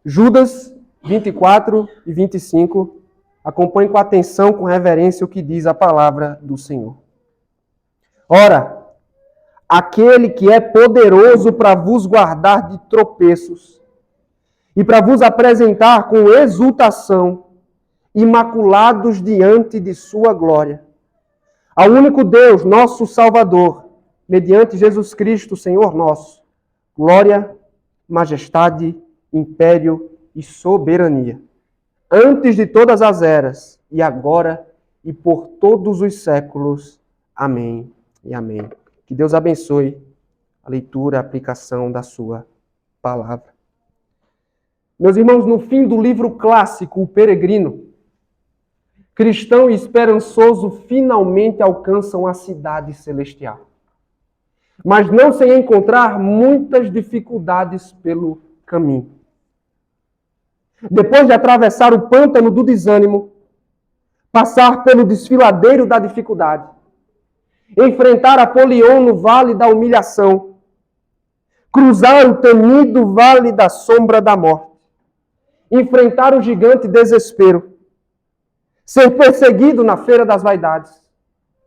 Judas 24 e 25. Acompanhe com atenção, com reverência, o que diz a palavra do Senhor. Ora, aquele que é poderoso para vos guardar de tropeços e para vos apresentar com exultação, imaculados diante de sua glória. Ao único Deus, nosso Salvador, mediante Jesus Cristo, Senhor nosso, glória, majestade, império e soberania, antes de todas as eras, e agora e por todos os séculos. Amém e amém. Que Deus abençoe a leitura, a aplicação da sua palavra. Meus irmãos, no fim do livro clássico, O Peregrino, cristão e esperançoso finalmente alcançam a cidade celestial. Mas não sem encontrar muitas dificuldades pelo caminho. Depois de atravessar o pântano do desânimo, passar pelo desfiladeiro da dificuldade, enfrentar Apolion no vale da humilhação, cruzar o temido vale da sombra da morte, enfrentar o gigante desespero, ser perseguido na feira das vaidades,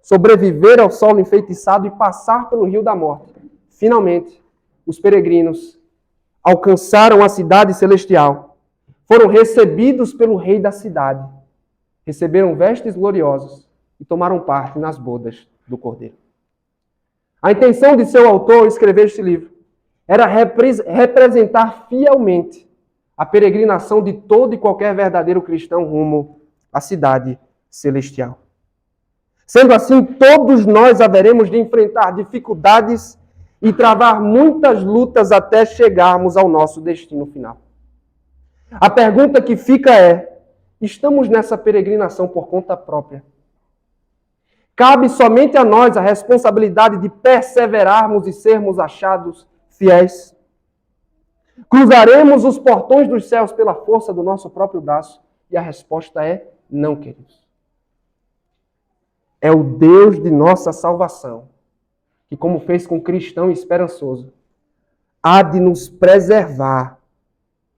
sobreviver ao solo enfeitiçado e passar pelo rio da morte. Finalmente, os peregrinos alcançaram a cidade celestial, foram recebidos pelo rei da cidade, receberam vestes gloriosas e tomaram parte nas bodas do Cordeiro. A intenção de seu autor ao escrever este livro era representar fielmente a peregrinação de todo e qualquer verdadeiro cristão rumo à cidade celestial. Sendo assim, todos nós haveremos de enfrentar dificuldades e travar muitas lutas até chegarmos ao nosso destino final. A pergunta que fica é: estamos nessa peregrinação por conta própria? Cabe somente a nós a responsabilidade de perseverarmos e sermos achados fiéis? Cruzaremos os portões dos céus pela força do nosso próprio braço? E a resposta é não, queridos. É o Deus de nossa salvação, que, como fez com o cristão esperançoso, há de nos preservar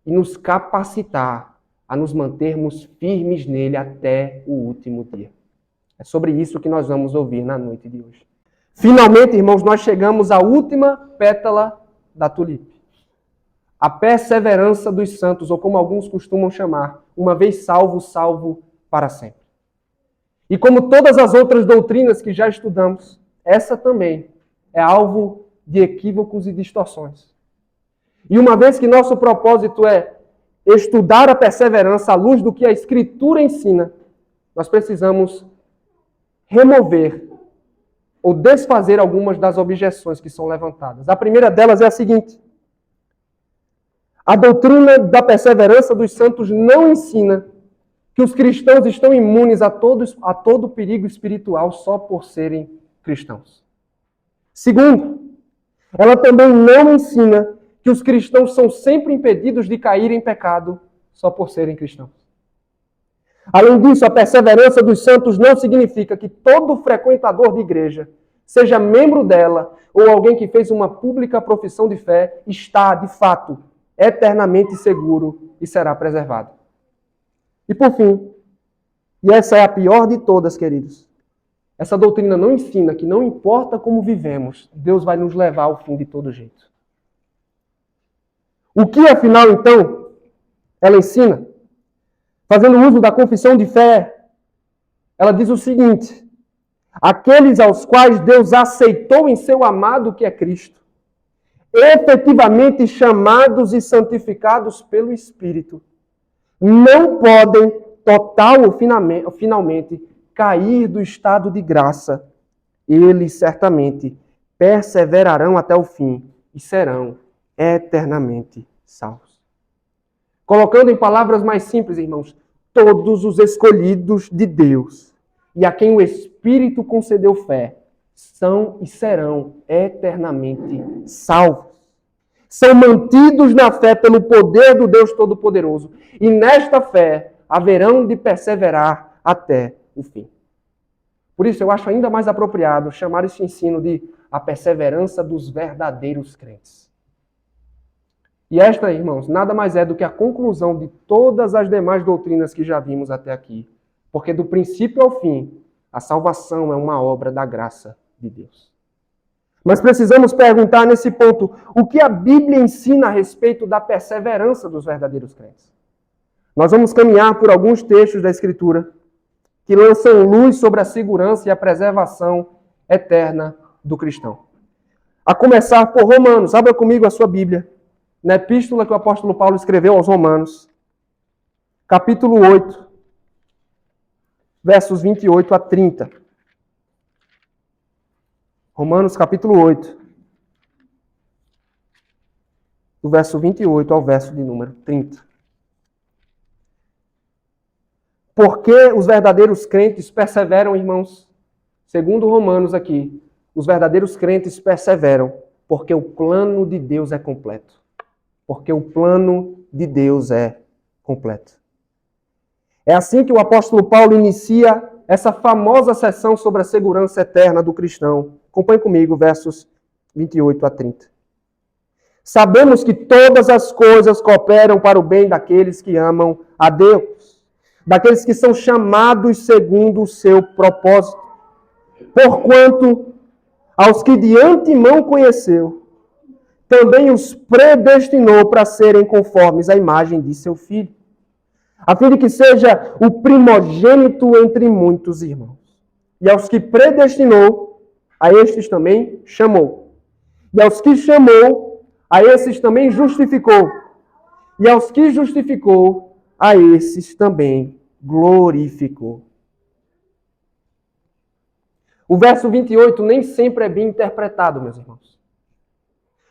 e nos capacitar a nos mantermos firmes nele até o último dia. É sobre isso que nós vamos ouvir na noite de hoje. Finalmente, irmãos, nós chegamos à última pétala da tulipe. A perseverança dos santos, ou como alguns costumam chamar, uma vez salvo, salvo para sempre. E como todas as outras doutrinas que já estudamos, essa também é alvo de equívocos e distorções. E uma vez que nosso propósito é estudar a perseverança à luz do que a Escritura ensina, nós precisamos remover ou desfazer algumas das objeções que são levantadas. A primeira delas é a seguinte: a doutrina da perseverança dos santos não ensina que os cristãos estão imunes a todo perigo espiritual só por serem cristãos. Segundo, ela também não ensina que os cristãos são sempre impedidos de cair em pecado só por serem cristãos. Além disso, a perseverança dos santos não significa que todo frequentador de igreja, seja membro dela ou alguém que fez uma pública profissão de fé, está, de fato, eternamente seguro e será preservado. E por fim, e essa é a pior de todas, queridos, essa doutrina não ensina que não importa como vivemos, Deus vai nos levar ao fim de todo jeito. O que, afinal, então, ela ensina? Fazendo uso da confissão de fé, ela diz o seguinte: aqueles aos quais Deus aceitou em seu amado que é Cristo, efetivamente chamados e santificados pelo Espírito, não podem, total ou finalmente, cair do estado de graça. Eles certamente perseverarão até o fim e serão eternamente salvos. Colocando em palavras mais simples, irmãos, todos os escolhidos de Deus e a quem o Espírito concedeu fé são e serão eternamente salvos. São mantidos na fé pelo poder do Deus Todo-Poderoso e nesta fé haverão de perseverar até o fim. Por isso eu acho ainda mais apropriado chamar esse ensino de a perseverança dos verdadeiros crentes. E esta, irmãos, nada mais é do que a conclusão de todas as demais doutrinas que já vimos até aqui. Porque do princípio ao fim, a salvação é uma obra da graça de Deus. Mas precisamos perguntar nesse ponto, o que a Bíblia ensina a respeito da perseverança dos verdadeiros crentes? Nós vamos caminhar por alguns textos da Escritura que lançam luz sobre a segurança e a preservação eterna do cristão. A começar por Romanos. Abra comigo a sua Bíblia, na epístola que o apóstolo Paulo escreveu aos Romanos, capítulo 8, versos 28 a 30. Romanos, capítulo 8, do verso 28 ao verso de número 30. Porque os verdadeiros crentes perseveram, irmãos? Segundo Romanos aqui, os verdadeiros crentes perseveram porque o plano de Deus é completo. Porque o plano de Deus é completo. É assim que o apóstolo Paulo inicia essa famosa sessão sobre a segurança eterna do cristão. Acompanhe comigo, versos 28 a 30. Sabemos que todas as coisas cooperam para o bem daqueles que amam a Deus, daqueles que são chamados segundo o seu propósito. Porquanto, aos que de antemão conheceu, também os predestinou para serem conformes à imagem de seu Filho, a fim de que seja o primogênito entre muitos irmãos. E aos que predestinou, a estes também chamou. E aos que chamou, a esses também justificou. E aos que justificou, a esses também glorificou. O verso 28 nem sempre é bem interpretado, meus irmãos.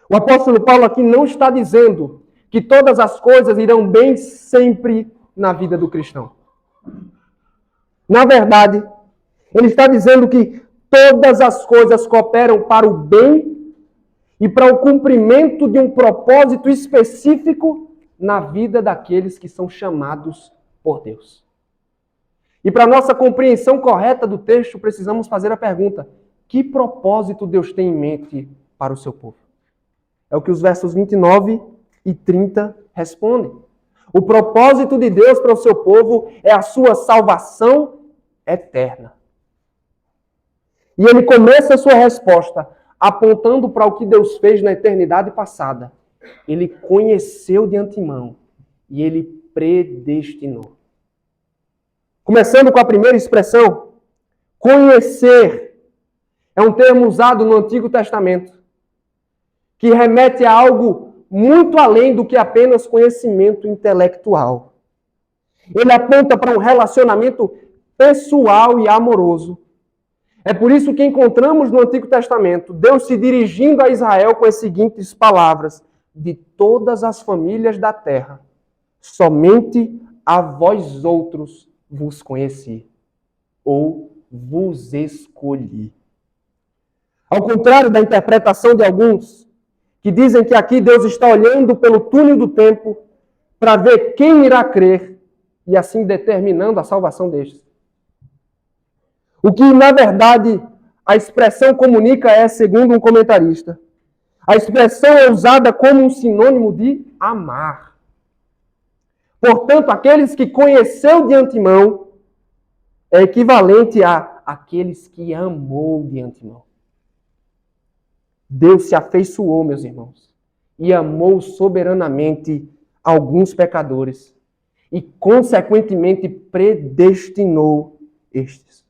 O apóstolo Paulo aqui não está dizendo que todas as coisas irão bem sempre na vida do cristão. Na verdade, ele está dizendo que todas as coisas cooperam para o bem e para o cumprimento de um propósito específico na vida daqueles que são chamados por Deus. E para nossa compreensão correta do texto, precisamos fazer a pergunta: que propósito Deus tem em mente para o seu povo? É o que os versos 29 e 30 respondem. O propósito de Deus para o seu povo é a sua salvação eterna. E ele começa a sua resposta apontando para o que Deus fez na eternidade passada. Ele conheceu de antemão e ele predestinou. Começando com a primeira expressão, conhecer é um termo usado no Antigo Testamento que remete a algo muito além do que apenas conhecimento intelectual. Ele aponta para um relacionamento pessoal e amoroso. É por isso que encontramos no Antigo Testamento Deus se dirigindo a Israel com as seguintes palavras: de todas as famílias da terra, somente a vós outros vos conheci, ou vos escolhi. Ao contrário da interpretação de alguns, que dizem que aqui Deus está olhando pelo túnel do tempo para ver quem irá crer e assim determinando a salvação destes. O que, na verdade, a expressão comunica é, segundo um comentarista, a expressão é usada como um sinônimo de amar. Portanto, aqueles que conheceu de antemão é equivalente a aqueles que amou de antemão. Deus se afeiçoou, meus irmãos, e amou soberanamente alguns pecadores e, consequentemente, predestinou estes.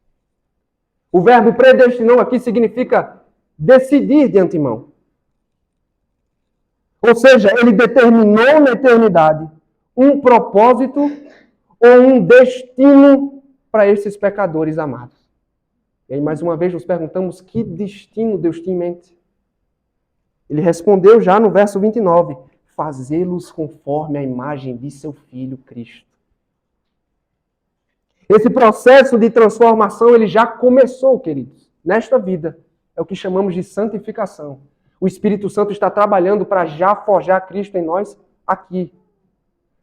O verbo predestinou aqui significa decidir de antemão. Ou seja, ele determinou na eternidade um propósito ou um destino para esses pecadores amados. E aí, mais uma vez, nos perguntamos que destino Deus tinha em mente. Ele respondeu já no verso 29, fazê-los conforme a imagem de seu Filho Cristo. Esse processo de transformação, ele já começou, queridos, nesta vida. É o que chamamos de santificação. O Espírito Santo está trabalhando para já forjar Cristo em nós aqui.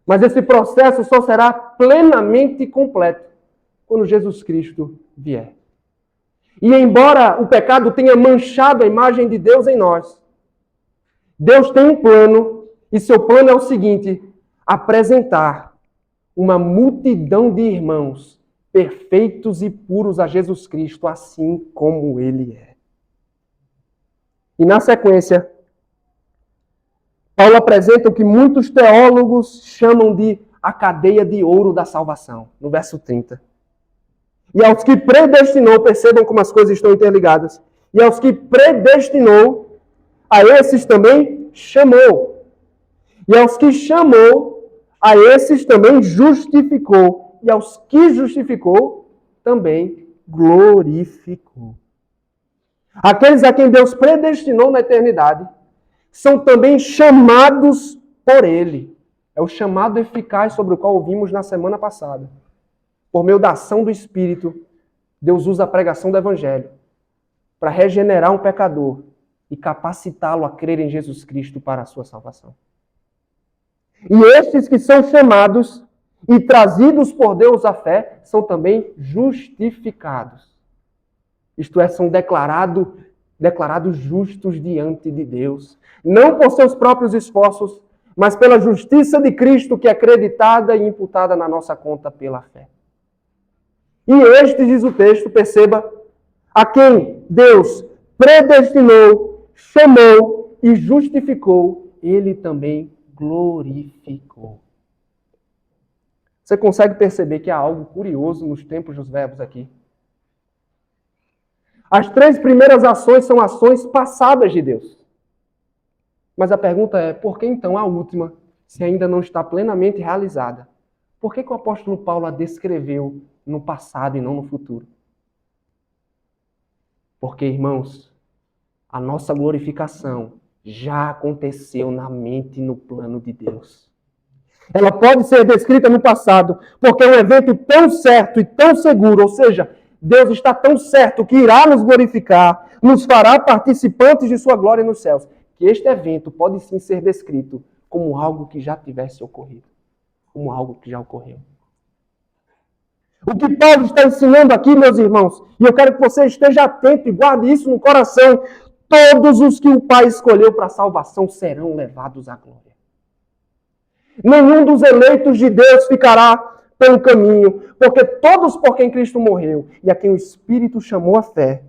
Mas esse processo só será plenamente completo quando Jesus Cristo vier. E embora o pecado tenha manchado a imagem de Deus em nós, Deus tem um plano E seu plano é o seguinte: apresentar uma multidão de irmãos perfeitos e puros a Jesus Cristo, assim como Ele é. E na sequência, Paulo apresenta o que muitos teólogos chamam de a cadeia de ouro da salvação, no verso 30. E aos que predestinou, percebam como as coisas estão interligadas, e aos que predestinou, a esses também chamou. E aos que chamou, a esses também justificou. E aos que justificou, também glorificou. Aqueles a quem Deus predestinou na eternidade são também chamados por Ele. É o chamado eficaz sobre o qual ouvimos na semana passada. Por meio da ação do Espírito, Deus usa a pregação do Evangelho para regenerar um pecador e capacitá-lo a crer em Jesus Cristo para a sua salvação. E estes que são chamados e trazidos por Deus à fé são também justificados. Isto é, são declarados justos diante de Deus, não por seus próprios esforços, mas pela justiça de Cristo que é acreditada e imputada na nossa conta pela fé. E este, diz o texto, perceba, a quem Deus predestinou, chamou e justificou, Ele também glorificou. Você consegue perceber que há algo curioso nos tempos dos verbos aqui? As 3 primeiras ações são ações passadas de Deus. Mas a pergunta é, por que então a última, se ainda não está plenamente realizada? Por que o apóstolo Paulo a descreveu no passado e não no futuro? Porque, irmãos, a nossa glorificação já aconteceu na mente e no plano de Deus. Ela pode ser descrita no passado, porque é um evento tão certo e tão seguro, ou seja, Deus está tão certo que irá nos glorificar, nos fará participantes de sua glória nos céus, que este evento pode sim ser descrito como algo que já tivesse ocorrido, como algo que já ocorreu. O que Paulo está ensinando aqui, meus irmãos, e eu quero que você esteja atento e guarde isso no coração, todos os que o Pai escolheu para a salvação serão levados à glória. Nenhum dos eleitos de Deus ficará pelo caminho, porque todos por quem Cristo morreu e a quem o Espírito chamou à fé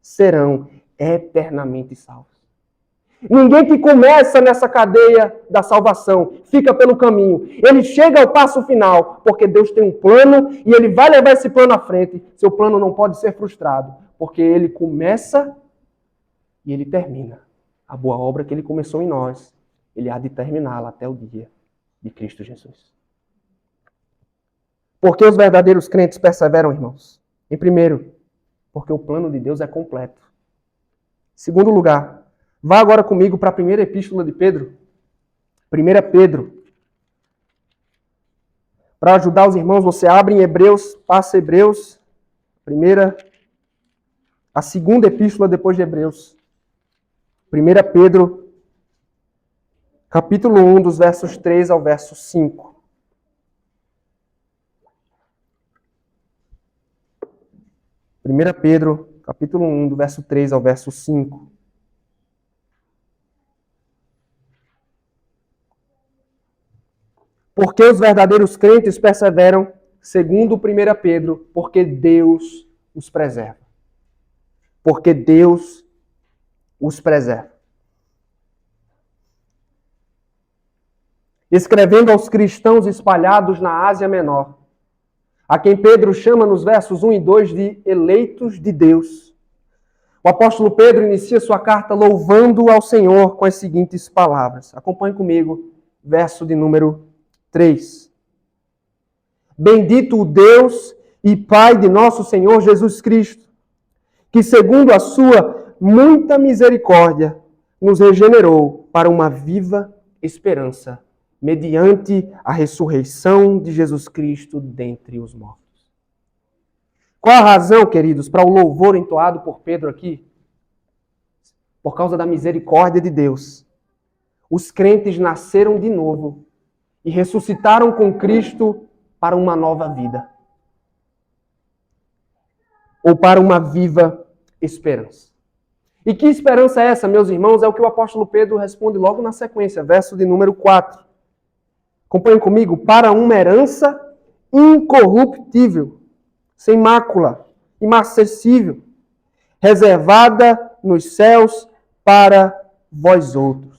serão eternamente salvos. Ninguém que começa nessa cadeia da salvação fica pelo caminho. Ele chega ao passo final, porque Deus tem um plano e Ele vai levar esse plano à frente. Seu plano não pode ser frustrado, porque Ele começa e Ele termina. A boa obra que Ele começou em nós, Ele há de terminá-la até o dia de Cristo Jesus. Por que os verdadeiros crentes perseveram, irmãos? Em primeiro, porque o plano de Deus é completo. Em segundo lugar, vá agora comigo para a primeira epístola de Pedro. 1 Pedro. Para ajudar os irmãos, você abre em Hebreus, passa Hebreus. A segunda epístola depois de Hebreus. 1 Pedro, capítulo 1, dos versos 3 ao verso 5. 1 Pedro, capítulo 1, do verso 3 ao verso 5. Porque os verdadeiros crentes perseveram, segundo 1 Pedro, porque Deus os preserva. Porque Deus os preserva. Escrevendo aos cristãos espalhados na Ásia Menor, a quem Pedro chama nos versos 1 e 2 de eleitos de Deus. O apóstolo Pedro inicia sua carta louvando ao Senhor com as seguintes palavras. Acompanhe comigo, verso de número 3. Bendito o Deus e Pai de nosso Senhor Jesus Cristo, que segundo a sua muita misericórdia nos regenerou para uma viva esperança, mediante a ressurreição de Jesus Cristo dentre os mortos. Qual a razão, queridos, para o louvor entoado por Pedro aqui? Por causa da misericórdia de Deus. Os crentes nasceram de novo e ressuscitaram com Cristo para uma nova vida. Ou para uma viva esperança. E que esperança é essa, meus irmãos? É o que o apóstolo Pedro responde logo na sequência, verso de número 4. Acompanhem comigo. Para uma herança incorruptível, sem mácula, imacessível, reservada nos céus para vós outros.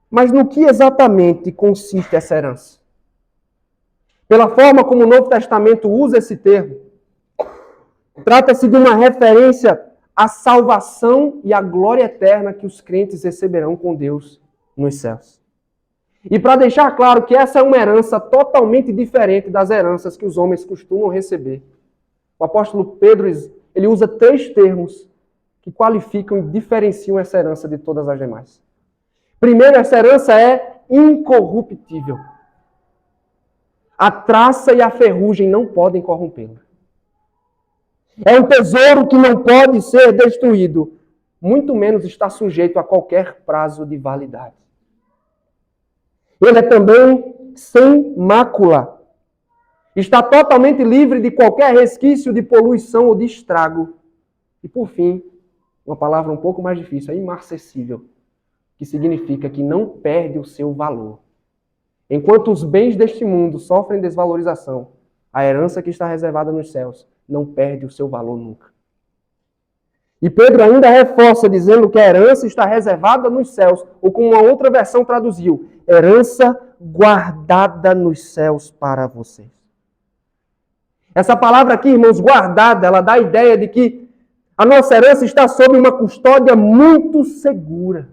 Mas no que exatamente consiste essa herança? Pela forma como o Novo Testamento usa esse termo, trata-se de uma referência à salvação e à glória eterna que os crentes receberão com Deus nos céus. E para deixar claro que essa é uma herança totalmente diferente das heranças que os homens costumam receber, o apóstolo Pedro ele usa 3 termos que qualificam e diferenciam essa herança de todas as demais. Primeiro, essa herança é incorruptível. A traça e a ferrugem não podem corrompê-la. É um tesouro que não pode ser destruído, muito menos está sujeito a qualquer prazo de validade. Ele é também sem mácula. Está totalmente livre de qualquer resquício de poluição ou de estrago. E por fim, uma palavra um pouco mais difícil, é imarcessível, que significa que não perde o seu valor. Enquanto os bens deste mundo sofrem desvalorização, a herança que está reservada nos céus não perde o seu valor nunca. E Pedro ainda reforça dizendo que a herança está reservada nos céus, ou como uma outra versão traduziu, herança guardada nos céus para vocês. Essa palavra aqui, irmãos, guardada, ela dá a ideia de que a nossa herança está sob uma custódia muito segura.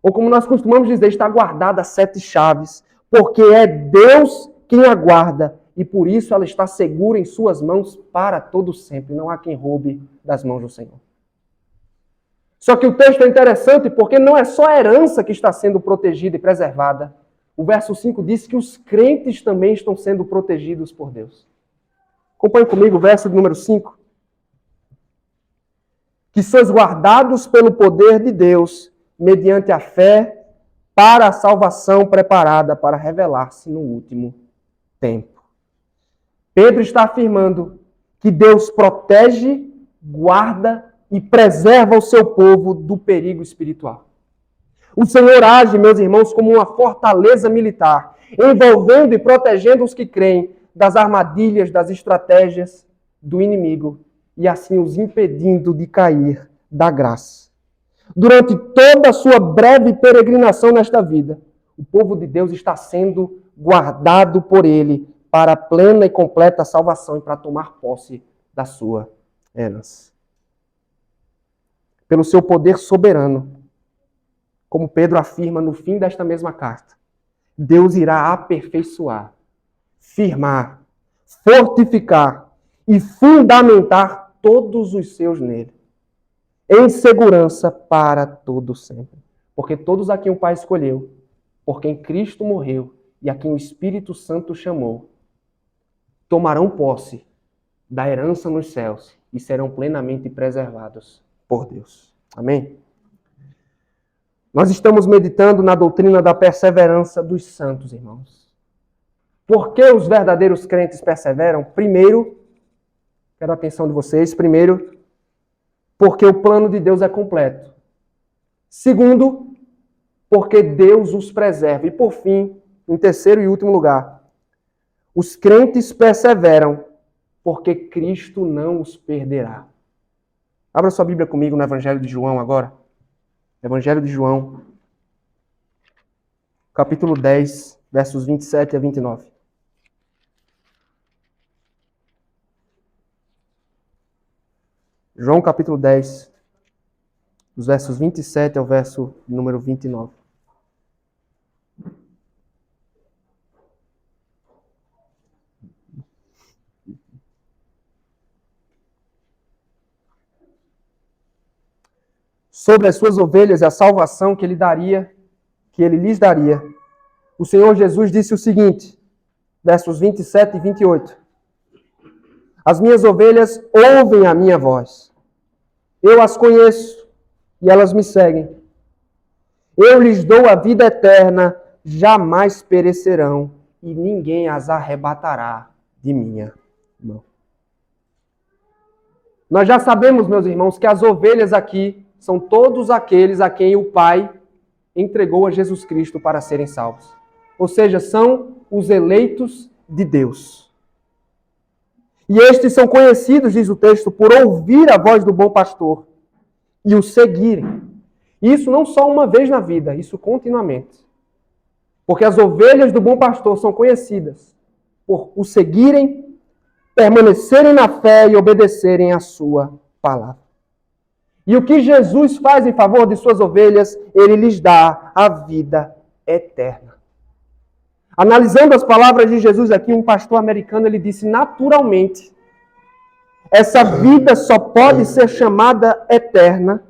Ou como nós costumamos dizer, está guardada a 7 chaves, porque é Deus quem a guarda, e por isso ela está segura em suas mãos para todo sempre. Não há quem roube das mãos do Senhor. Só que o texto é interessante porque não é só a herança que está sendo protegida e preservada. O verso 5 diz que os crentes também estão sendo protegidos por Deus. Acompanhe comigo o verso de número 5. Que sois guardados pelo poder de Deus, mediante a fé, para a salvação preparada para revelar-se no último tempo. Pedro está afirmando que Deus protege, guarda e preserva o seu povo do perigo espiritual. O Senhor age, meus irmãos, como uma fortaleza militar, envolvendo e protegendo os que creem das armadilhas, das estratégias do inimigo e assim os impedindo de cair da graça. Durante toda a sua breve peregrinação nesta vida, o povo de Deus está sendo guardado por Ele para a plena e completa salvação e para tomar posse da sua herança. Pelo seu poder soberano, como Pedro afirma no fim desta mesma carta, Deus irá aperfeiçoar, firmar, fortificar e fundamentar todos os seus nele, em segurança para todo sempre. Porque todos a quem o Pai escolheu, por quem Cristo morreu e a quem o Espírito Santo chamou, tomarão posse da herança nos céus e serão plenamente preservados por Deus. Amém? Nós estamos meditando na doutrina da perseverança dos santos, irmãos. Por que os verdadeiros crentes perseveram? Primeiro, quero a atenção de vocês, porque o plano de Deus é completo. Segundo, porque Deus os preserva. E por fim, em terceiro e último lugar, os crentes perseveram porque Cristo não os perderá. Abra sua Bíblia comigo no Evangelho de João agora. Evangelho de João, capítulo 10, versos 27 a 29. João capítulo 10, dos versos 27 ao verso número 29. Sobre as suas ovelhas e a salvação que ele lhes daria, o Senhor Jesus disse o seguinte, versos 27 e 28. As minhas ovelhas ouvem a minha voz. Eu as conheço e elas me seguem. Eu lhes dou a vida eterna, jamais perecerão e ninguém as arrebatará de minha mão. Nós já sabemos, meus irmãos, que as ovelhas aqui são todos aqueles a quem o Pai entregou a Jesus Cristo para serem salvos. Ou seja, são os eleitos de Deus. E estes são conhecidos, diz o texto, por ouvir a voz do bom pastor e o seguirem. Isso não só uma vez na vida, isso continuamente. Porque as ovelhas do bom pastor são conhecidas por o seguirem, permanecerem na fé e obedecerem à sua palavra. E o que Jesus faz em favor de suas ovelhas, ele lhes dá a vida eterna. Analisando as palavras de Jesus aqui, um pastor americano, ele disse, naturalmente, essa vida só pode ser chamada eterna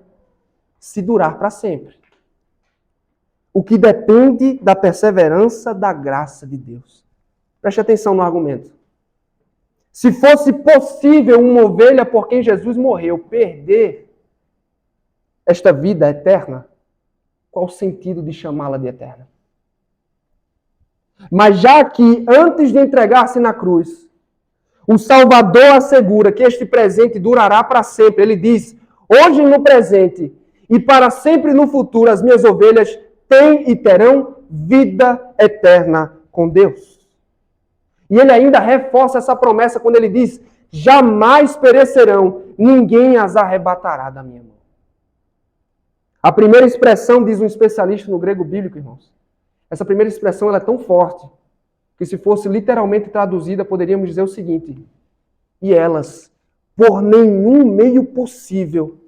se durar para sempre. O que depende da perseverança da graça de Deus. Preste atenção no argumento. Se fosse possível uma ovelha por quem Jesus morreu perder esta vida eterna, qual o sentido de chamá-la de eterna? Mas já que, antes de entregar-se na cruz, o Salvador assegura que este presente durará para sempre. Ele diz, hoje no presente e para sempre no futuro, as minhas ovelhas têm e terão vida eterna com Deus. E ele ainda reforça essa promessa quando ele diz, jamais perecerão, ninguém as arrebatará da minha mão. A primeira expressão, diz um especialista no grego bíblico, irmãos, essa primeira expressão ela é tão forte que se fosse literalmente traduzida, poderíamos dizer o seguinte, e elas, por nenhum meio possível,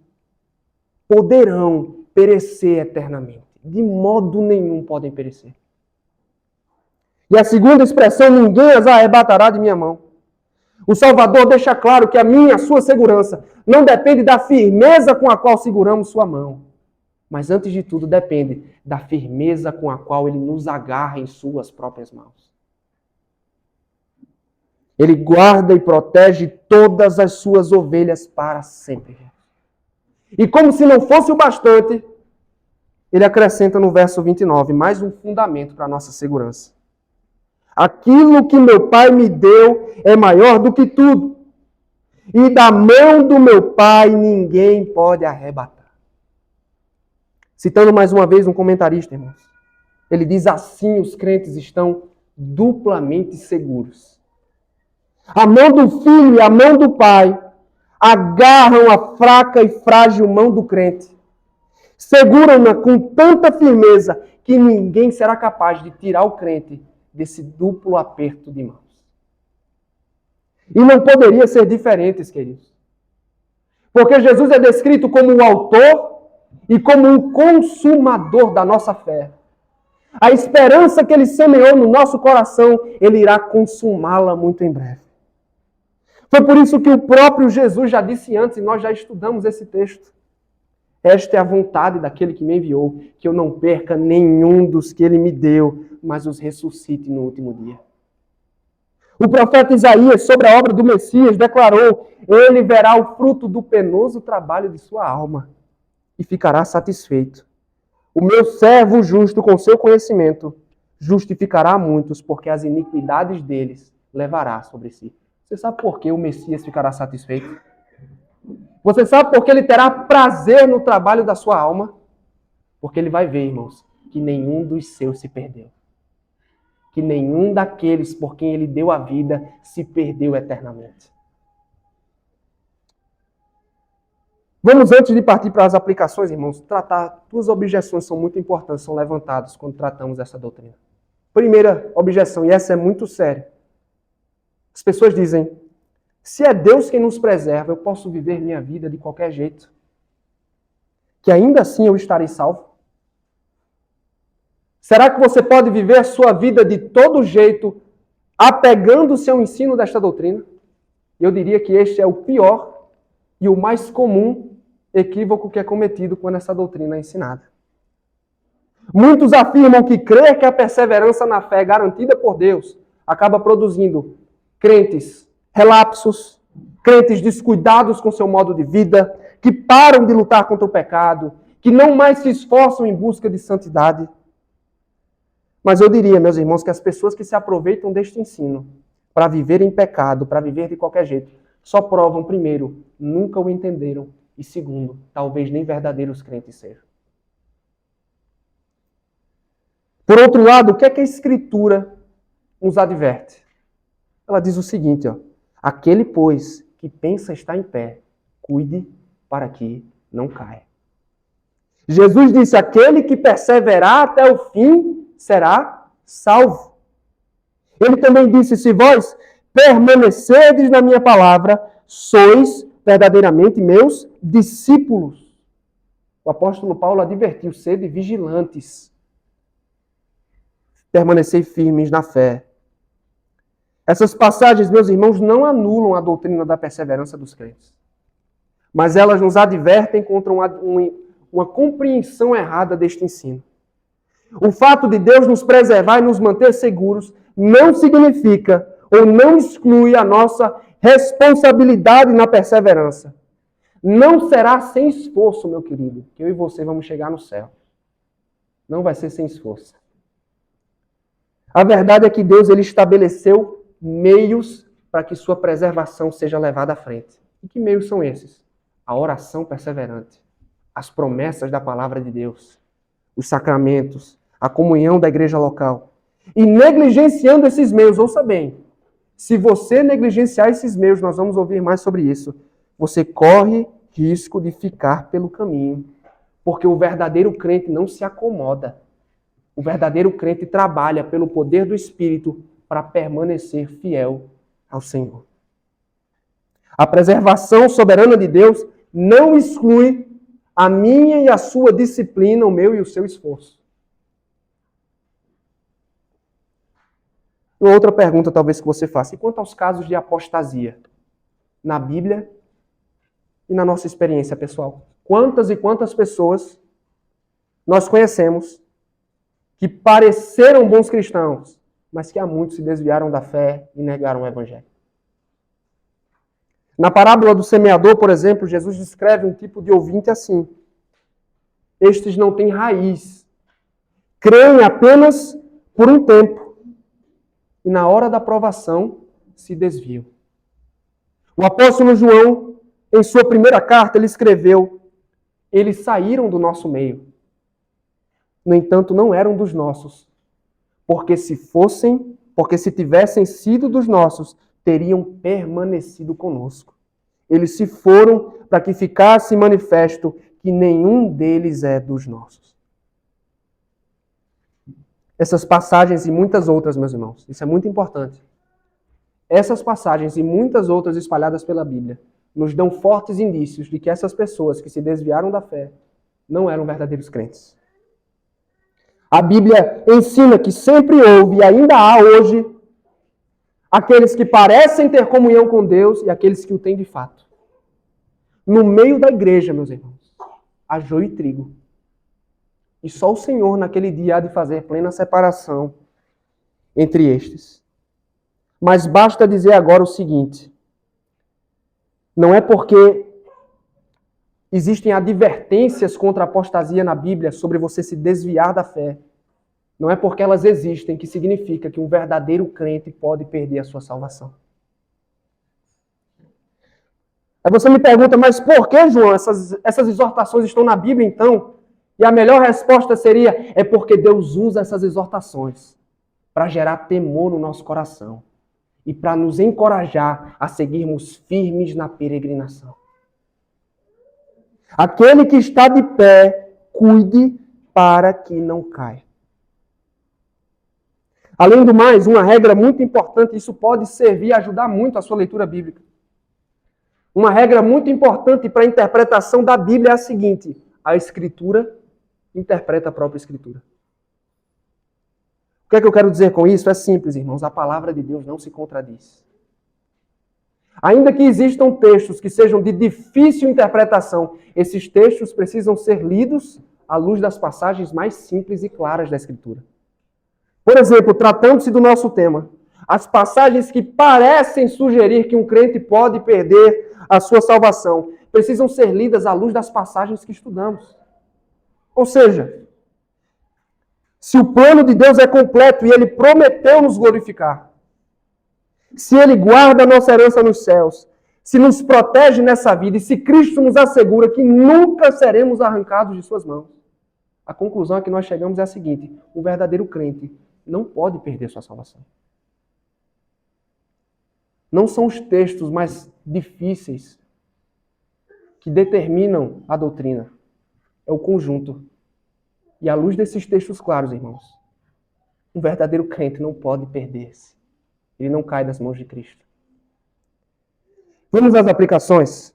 poderão perecer eternamente. De modo nenhum podem perecer. E a segunda expressão, ninguém as arrebatará de minha mão. O Salvador deixa claro que a minha, a sua segurança, não depende da firmeza com a qual seguramos sua mão, mas antes de tudo depende da firmeza com a qual ele nos agarra em suas próprias mãos. Ele guarda e protege todas as suas ovelhas para sempre. E como se não fosse o bastante, ele acrescenta no verso 29, mais um fundamento para a nossa segurança. Aquilo que meu Pai me deu é maior do que tudo. E da mão do meu Pai ninguém pode arrebatar. Citando mais uma vez um comentarista, irmãos. Ele diz assim, os crentes estão duplamente seguros. A mão do Filho e a mão do Pai agarram a fraca e frágil mão do crente. Seguram-na com tanta firmeza que ninguém será capaz de tirar o crente desse duplo aperto de mãos. E não poderia ser diferente, queridos. Porque Jesus é descrito como o autor e como um consumador da nossa fé. A esperança que ele semeou no nosso coração, ele irá consumá-la muito em breve. Foi por isso que o próprio Jesus já disse antes, e nós já estudamos esse texto. Esta é a vontade daquele que me enviou, que eu não perca nenhum dos que ele me deu, mas os ressuscite no último dia. O profeta Isaías, sobre a obra do Messias, declarou, ele verá o fruto do penoso trabalho de sua alma e ficará satisfeito. O meu servo justo, com seu conhecimento, justificará muitos, porque as iniquidades deles levará sobre si. Você sabe por que o Messias ficará satisfeito? Você sabe por que ele terá prazer no trabalho da sua alma? Porque ele vai ver, irmãos, que nenhum dos seus se perdeu. Que nenhum daqueles por quem ele deu a vida se perdeu eternamente. Vamos, antes de partir para as aplicações, irmãos, tratar duas objeções que são muito importantes, são levantadas quando tratamos essa doutrina. Primeira objeção, e essa é muito séria. As pessoas dizem, se é Deus quem nos preserva, eu posso viver minha vida de qualquer jeito. Que ainda assim eu estarei salvo? Será que você pode viver a sua vida de todo jeito, apegando-se ao ensino desta doutrina? Eu diria que este é o pior e o mais comum equívoco que é cometido quando essa doutrina é ensinada. Muitos afirmam que crer que a perseverança na fé é garantida por Deus acaba produzindo crentes relapsos, crentes descuidados com seu modo de vida, que param de lutar contra o pecado, que não mais se esforçam em busca de santidade. Mas eu diria, meus irmãos, que as pessoas que se aproveitam deste ensino para viver em pecado, para viver de qualquer jeito, só provam, primeiro, nunca o entenderam, e segundo, talvez nem verdadeiros crentes sejam. Por outro lado, o que é que a Escritura nos adverte? Ela diz o seguinte, aquele, pois, que pensa estar em pé, cuide para que não caia. Jesus disse, aquele que perseverar até o fim será salvo. Ele também disse, se vós permanecerdes na minha palavra, sois verdadeiramente meus discípulos. O apóstolo Paulo advertiu, sede vigilantes, permanecei firmes na fé. Essas passagens, meus irmãos, não anulam a doutrina da perseverança dos crentes, mas elas nos advertem contra uma compreensão errada deste ensino. O fato de Deus nos preservar e nos manter seguros não significa ou não exclui a nossa responsabilidade na perseverança. Não será sem esforço, meu querido, que eu e você vamos chegar no céu. Não vai ser sem esforço. A verdade é que Deus ele estabeleceu meios para que sua preservação seja levada à frente. E que meios são esses? A oração perseverante, as promessas da palavra de Deus, os sacramentos, a comunhão da igreja local. E negligenciando esses meios, ouça bem, se você negligenciar esses meios, nós vamos ouvir mais sobre isso, você corre risco de ficar pelo caminho, porque o verdadeiro crente não se acomoda. O verdadeiro crente trabalha pelo poder do Espírito para permanecer fiel ao Senhor. A preservação soberana de Deus não exclui a minha e a sua disciplina, o meu e o seu esforço. E outra pergunta talvez que você faça, e quanto aos casos de apostasia? Na Bíblia e na nossa experiência pessoal. Quantas e quantas pessoas nós conhecemos que pareceram bons cristãos, mas que há muitos se desviaram da fé e negaram o Evangelho. Na parábola do semeador, por exemplo, Jesus descreve um tipo de ouvinte assim. Estes não têm raiz, creem apenas por um tempo, e na hora da provação se desviam. O apóstolo João, em sua primeira carta, ele escreveu, eles saíram do nosso meio. No entanto, não eram dos nossos, porque se tivessem sido dos nossos, teriam permanecido conosco. Eles se foram para que ficasse manifesto que nenhum deles é dos nossos. Essas passagens e muitas outras, meus irmãos, isso é muito importante. Essas passagens e muitas outras espalhadas pela Bíblia nos dão fortes indícios de que essas pessoas que se desviaram da fé não eram verdadeiros crentes. A Bíblia ensina que sempre houve e ainda há hoje aqueles que parecem ter comunhão com Deus e aqueles que o têm de fato. No meio da igreja, meus irmãos, há joio e trigo. E só o Senhor naquele dia há de fazer plena separação entre estes. Mas basta dizer agora o seguinte, não é porque existem advertências contra a apostasia na Bíblia sobre você se desviar da fé. Não é porque elas existem que significa que um verdadeiro crente pode perder a sua salvação. Aí você me pergunta, mas por que, João, essas exortações estão na Bíblia então? E a melhor resposta seria, é porque Deus usa essas exortações para gerar temor no nosso coração e para nos encorajar a seguirmos firmes na peregrinação. Aquele que está de pé, cuide para que não caia. Além do mais, uma regra muito importante, isso pode servir e ajudar muito a sua leitura bíblica. Uma regra muito importante para a interpretação da Bíblia é a seguinte, a Escritura interpreta a própria Escritura. O que é que eu quero dizer com isso? É simples, irmãos, a palavra de Deus não se contradiz. Ainda que existam textos que sejam de difícil interpretação, esses textos precisam ser lidos à luz das passagens mais simples e claras da Escritura. Por exemplo, tratando-se do nosso tema, as passagens que parecem sugerir que um crente pode perder a sua salvação precisam ser lidas à luz das passagens que estudamos. Ou seja, se o plano de Deus é completo e Ele prometeu nos glorificar, se Ele guarda a nossa herança nos céus, se nos protege nessa vida e se Cristo nos assegura que nunca seremos arrancados de suas mãos, a conclusão a que nós chegamos é a seguinte: um verdadeiro crente não pode perder sua salvação. Não são os textos mais difíceis que determinam a doutrina. É o conjunto. E à luz desses textos claros, irmãos, um verdadeiro crente não pode perder-se. Ele não cai das mãos de Cristo. Vamos às aplicações.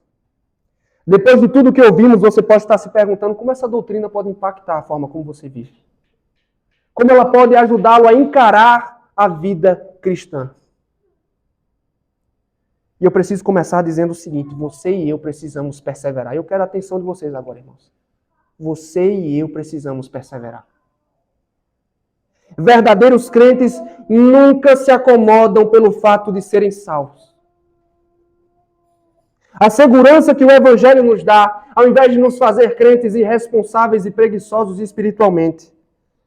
Depois de tudo que ouvimos, você pode estar se perguntando como essa doutrina pode impactar a forma como você vive. Como ela pode ajudá-lo a encarar a vida cristã. E eu preciso começar dizendo o seguinte: você e eu precisamos perseverar. Eu quero a atenção de vocês agora, irmãos. Você e eu precisamos perseverar. Verdadeiros crentes nunca se acomodam pelo fato de serem salvos. A segurança que o Evangelho nos dá, ao invés de nos fazer crentes irresponsáveis e preguiçosos espiritualmente,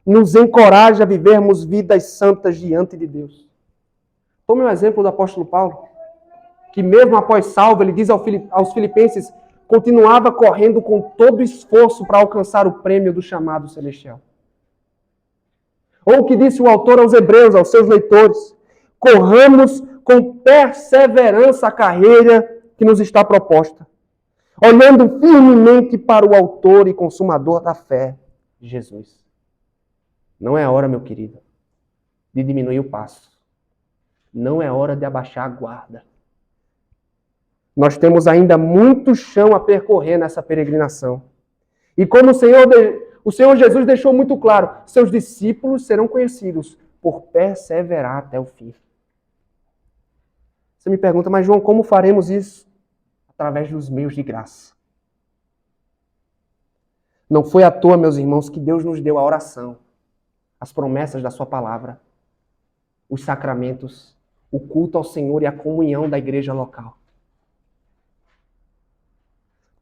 nos encoraja a vivermos vidas santas diante de Deus. Tome o exemplo do apóstolo Paulo, que mesmo após salvo, ele diz aos filipenses, continuava correndo com todo esforço para alcançar o prêmio do chamado celestial. Ou o que disse o autor aos hebreus, aos seus leitores: corramos com perseverança a carreira que nos está proposta, olhando firmemente para o autor e consumador da fé, Jesus. Não é hora, meu querido, de diminuir o passo. Não é hora de abaixar a guarda. Nós temos ainda muito chão a percorrer nessa peregrinação. E como o Senhor Jesus deixou muito claro, seus discípulos serão conhecidos por perseverar até o fim. Você me pergunta, mas João, como faremos isso? Através dos meios de graça. Não foi à toa, meus irmãos, que Deus nos deu a oração, as promessas da sua palavra, os sacramentos, o culto ao Senhor e a comunhão da igreja local.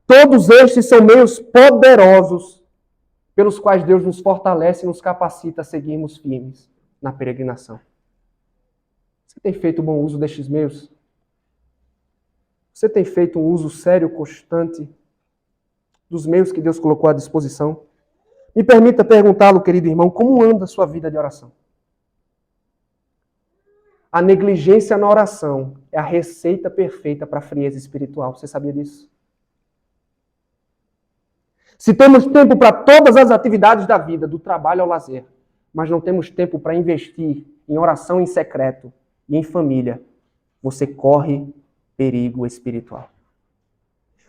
Todos estes são meios poderosos pelos quais Deus nos fortalece e nos capacita a seguirmos firmes na peregrinação. Você tem feito bom uso destes meios? Você tem feito um uso sério, constante dos meios que Deus colocou à disposição? Me permita perguntá-lo, querido irmão, como anda a sua vida de oração? A negligência na oração é a receita perfeita para a frieza espiritual. Você sabia disso? Se temos tempo para todas as atividades da vida, do trabalho ao lazer, mas não temos tempo para investir em oração em secreto e em família, você corre perigo espiritual.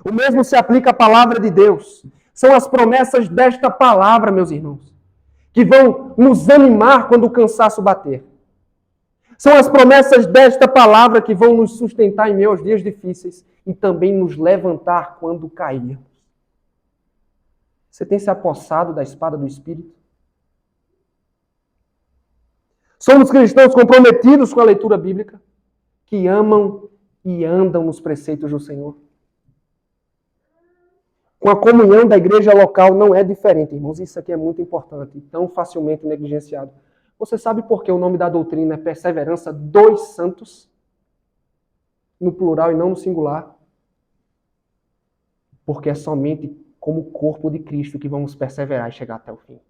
O mesmo se aplica à palavra de Deus. São as promessas desta palavra, meus irmãos, que vão nos animar quando o cansaço bater. São as promessas desta palavra que vão nos sustentar em meio aos dias difíceis e também nos levantar quando cairmos. Você tem se apossado da espada do Espírito? Somos cristãos comprometidos com a leitura bíblica, que amam e andam nos preceitos do Senhor. Com a comunhão da igreja local não é diferente, irmãos. Isso aqui é muito importante, tão facilmente negligenciado. Você sabe por que o nome da doutrina é perseverança dos santos? No plural e não no singular. Porque é somente como corpo de Cristo que vamos perseverar e chegar até o fim.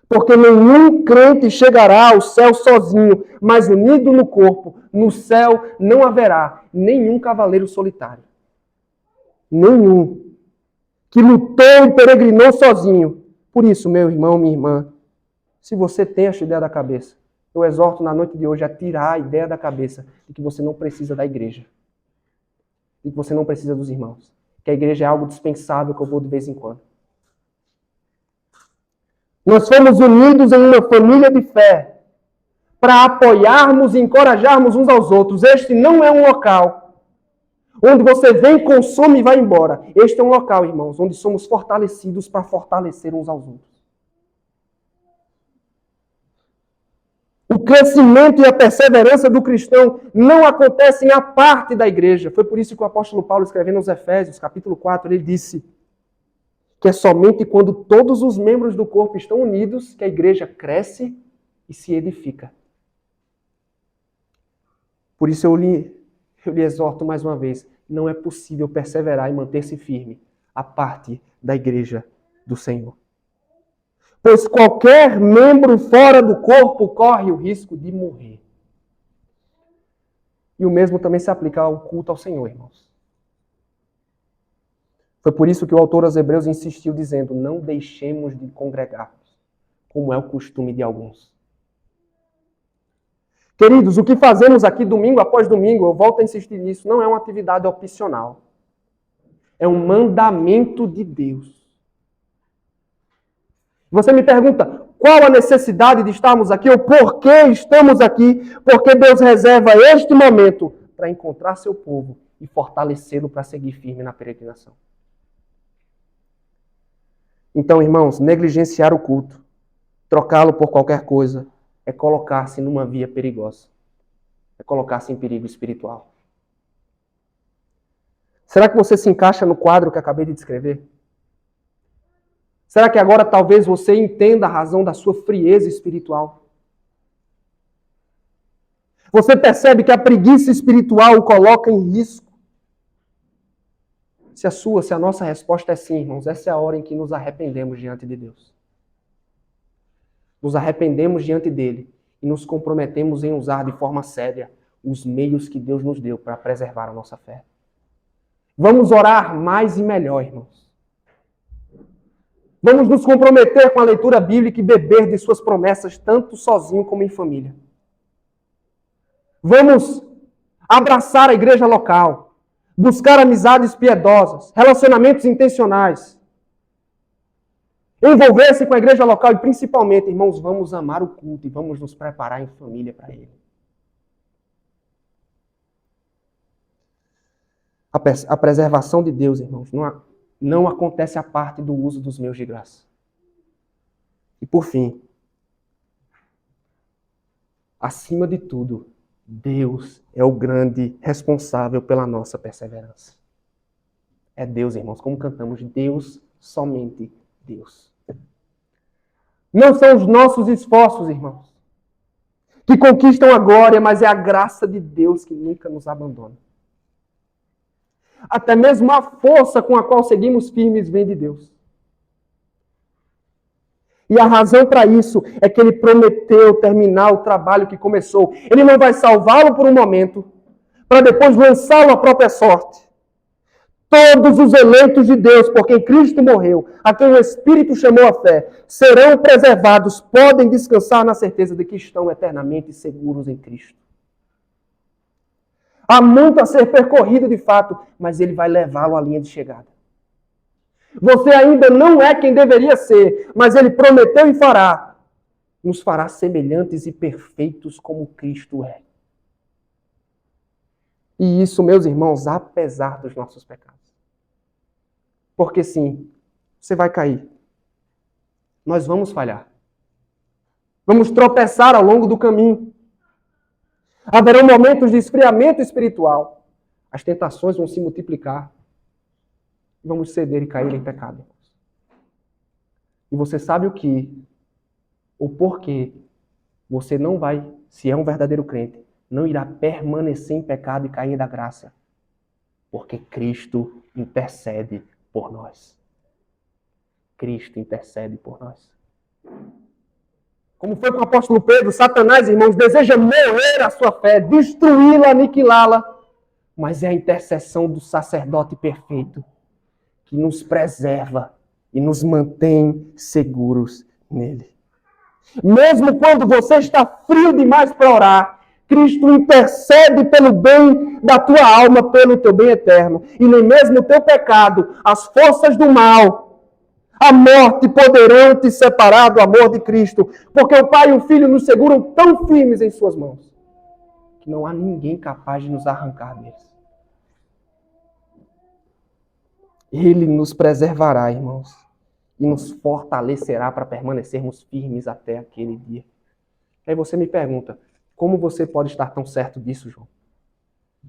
Porque nenhum crente chegará ao céu sozinho, mas unido no corpo. No céu não haverá nenhum cavaleiro solitário. Nenhum. Que lutou e peregrinou sozinho. Por isso, meu irmão, minha irmã, se você tem esta ideia da cabeça, eu exorto na noite de hoje a tirar a ideia da cabeça de que você não precisa da igreja. E que você não precisa dos irmãos. Que a igreja é algo dispensável que eu vou de vez em quando. Nós fomos unidos em uma família de fé para apoiarmos e encorajarmos uns aos outros. Este não é um local onde você vem, consome e vai embora. Este é um local, irmãos, onde somos fortalecidos para fortalecer uns aos outros. O crescimento e a perseverança do cristão não acontecem à parte da igreja. Foi por isso que o apóstolo Paulo, escrevendo aos Efésios, capítulo 4, ele disse que é somente quando todos os membros do corpo estão unidos que a igreja cresce e se edifica. Por isso eu lhe exorto mais uma vez, não é possível perseverar e manter-se firme a parte da igreja do Senhor. Pois qualquer membro fora do corpo corre o risco de morrer. E o mesmo também se aplica ao culto ao Senhor, irmãos. Foi por isso que o autor aos Hebreus insistiu dizendo, não deixemos de congregar-nos, como é o costume de alguns. Queridos, o que fazemos aqui domingo após domingo, eu volto a insistir nisso, não é uma atividade opcional. É um mandamento de Deus. Você me pergunta, qual a necessidade de estarmos aqui, ou por que estamos aqui? Porque Deus reserva este momento para encontrar seu povo e fortalecê-lo para seguir firme na peregrinação. Então, irmãos, negligenciar o culto, trocá-lo por qualquer coisa, é colocar-se numa via perigosa. É colocar-se em perigo espiritual. Será que você se encaixa no quadro que acabei de descrever? Será que agora talvez você entenda a razão da sua frieza espiritual? Você percebe que a preguiça espiritual o coloca em risco? Se a nossa resposta é sim, irmãos, essa é a hora em que nos arrependemos diante de Deus. Nos arrependemos diante dele e nos comprometemos em usar de forma séria os meios que Deus nos deu para preservar a nossa fé. Vamos orar mais e melhor, irmãos. Vamos nos comprometer com a leitura bíblica e beber de suas promessas, tanto sozinho como em família. Vamos abraçar a igreja local, buscar amizades piedosas, relacionamentos intencionais, envolver-se com a igreja local e principalmente, irmãos, vamos amar o culto e vamos nos preparar em família para ele. A preservação de Deus, irmãos, não acontece a parte do uso dos meios de graça. E por fim, acima de tudo, Deus é o grande responsável pela nossa perseverança. É Deus, irmãos, como cantamos, Deus, somente Deus. Não são os nossos esforços, irmãos, que conquistam a glória, mas é a graça de Deus que nunca nos abandona. Até mesmo a força com a qual seguimos firmes vem de Deus. E a razão para isso é que ele prometeu terminar o trabalho que começou. Ele não vai salvá-lo por um momento, para depois lançá-lo à própria sorte. Todos os eleitos de Deus, por quem Cristo morreu, a quem o Espírito chamou à fé, serão preservados, podem descansar na certeza de que estão eternamente seguros em Cristo. Há muito a ser percorrido de fato, mas ele vai levá-lo à linha de chegada. Você ainda não é quem deveria ser, mas ele prometeu e fará. Nos fará semelhantes e perfeitos como Cristo é. E isso, meus irmãos, apesar dos nossos pecados. Porque sim, você vai cair. Nós vamos falhar. Vamos tropeçar ao longo do caminho. Haverão momentos de esfriamento espiritual. As tentações vão se multiplicar. Vamos ceder e cair em pecado. E você sabe o porquê você não vai, se é um verdadeiro crente, não irá permanecer em pecado e cair da graça. Porque Cristo intercede por nós. Cristo intercede por nós. Como foi com o apóstolo Pedro, Satanás, irmãos, deseja moer a sua fé, destruí-la, aniquilá-la. Mas é a intercessão do sacerdote perfeito que nos preserva e nos mantém seguros nele. Mesmo quando você está frio demais para orar, Cristo intercede pelo bem da tua alma, pelo teu bem eterno. E nem mesmo o teu pecado, as forças do mal, a morte poderão te separar do amor de Cristo, porque o Pai e o Filho nos seguram tão firmes em suas mãos, que não há ninguém capaz de nos arrancar deles. Ele nos preservará, irmãos, e nos fortalecerá para permanecermos firmes até aquele dia. Aí você me pergunta, como você pode estar tão certo disso, João?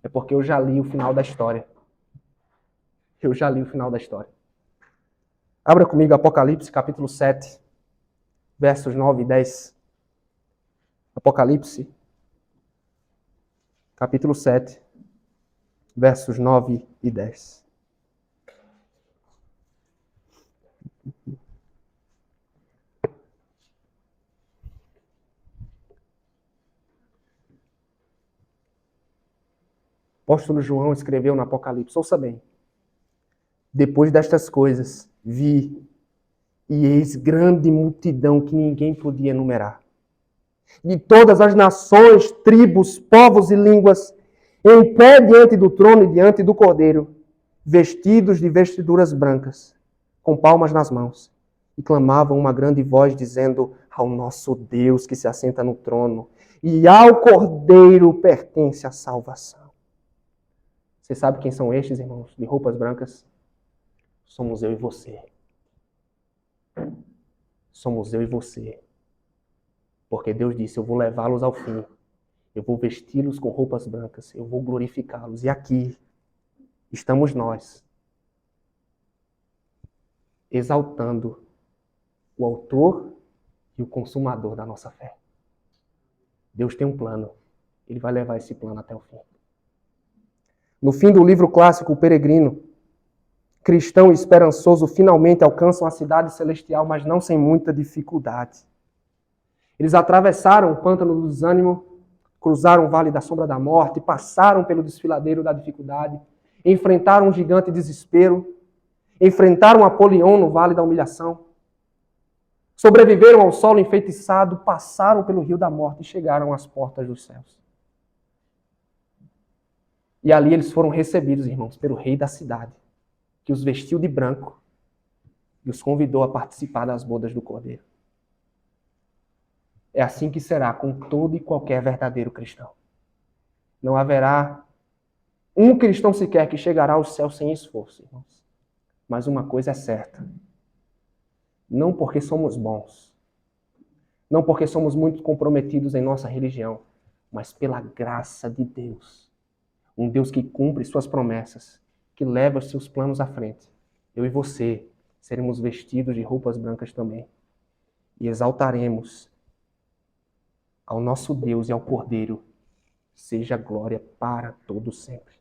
É porque eu já li o final da história. Eu já li o final da história. Abra comigo Apocalipse, capítulo 7, versos 9 e 10. Apocalipse, capítulo 7, versos 9 e 10. O apóstolo João escreveu no Apocalipse, ouça bem. Depois destas coisas, vi, e eis grande multidão que ninguém podia enumerar. De todas as nações, tribos, povos e línguas, em pé diante do trono e diante do Cordeiro, vestidos de vestiduras brancas, com palmas nas mãos, e clamavam uma grande voz, dizendo: ao nosso Deus que se assenta no trono, e ao Cordeiro pertence a salvação. Você sabe quem são estes, irmãos, de roupas brancas? Somos eu e você. Somos eu e você. Porque Deus disse, eu vou levá-los ao fim. Eu vou vesti-los com roupas brancas. Eu vou glorificá-los. E aqui estamos nós, exaltando o autor e o consumador da nossa fé. Deus tem um plano. Ele vai levar esse plano até o fim. No fim do livro clássico, O Peregrino, cristão e esperançoso finalmente alcançam a cidade celestial, mas não sem muita dificuldade. Eles atravessaram o pântano do desânimo, cruzaram o vale da sombra da morte, passaram pelo desfiladeiro da dificuldade, enfrentaram um gigante desespero, enfrentaram Apolion no vale da humilhação, sobreviveram ao solo enfeitiçado, passaram pelo rio da morte e chegaram às portas dos céus. E ali eles foram recebidos, irmãos, pelo rei da cidade, que os vestiu de branco e os convidou a participar das bodas do Cordeiro. É assim que será com todo e qualquer verdadeiro cristão. Não haverá um cristão sequer que chegará ao céu sem esforço, irmãos. Mas uma coisa é certa. Não porque somos bons, não porque somos muito comprometidos em nossa religião, mas pela graça de Deus. Um Deus que cumpre suas promessas, que leva os seus planos à frente. Eu e você seremos vestidos de roupas brancas também. E exaltaremos ao nosso Deus e ao Cordeiro, seja glória para todo sempre.